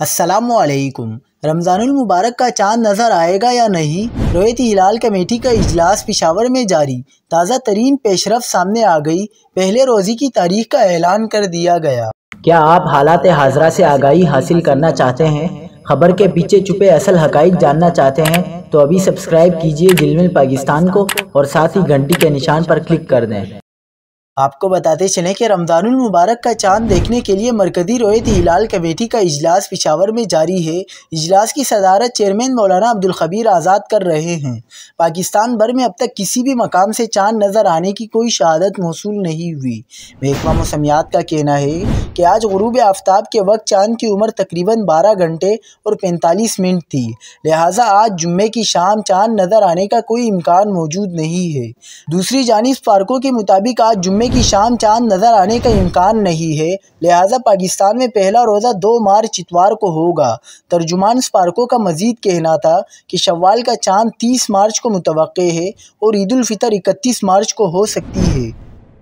السلام علیکم۔ رمضان المبارک کا چاند نظر آئے گا یا نہیں؟ رویتی ہلال کمیٹی کا اجلاس پشاور میں جاری۔ تازہ ترین پیش رفت سامنے آ گئی۔ پہلے روزے کی تاریخ کا اعلان کر دیا گیا۔ کیا آپ حالات حاضرہ سے آگاہی حاصل کرنا چاہتے ہیں؟ خبر کے پیچھے چھپے اصل حقائق جاننا چاہتے ہیں تو ابھی سبسکرائب کیجئے جلمل پاکستان کو اور ساتھ ہی گھنٹی کے نشان پر کلک کر دیں۔ آپ کو بتاتے چلیں کہ رمضان المبارک کا چاند دیکھنے کے لیے مرکزی رویتی ہلال کمیٹی کا اجلاس پشاور میں جاری ہے۔ اجلاس کی صدارت چیئرمین مولانا عبدالخبیر آزاد کر رہے ہیں۔ پاکستان بھر میں اب تک کسی بھی مقام سے چاند نظر آنے کی کوئی شہادت موصول نہیں ہوئی۔ محکمہ موسمیات کا کہنا ہے کہ آج غروب آفتاب کے وقت چاند کی عمر تقریباً 12 گھنٹے اور 45 منٹ تھی، لہٰذا آج جمعے کی شام چاند نظر آنے کا کوئی امکان موجود نہیں ہے۔ دوسری جانب اسپارکو کے مطابق آج جمعے کی شام چاند نظر آنے کا امکان نہیں ہے، لہٰذا پاکستان میں پہلا روزہ 2 مارچ اتوار کو ہوگا۔ ترجمان اسپارکو کا مزید کہنا تھا کہ شوال کا چاند 30 مارچ کو متوقع ہے اور عید الفطر 31 مارچ کو ہو سکتی ہے۔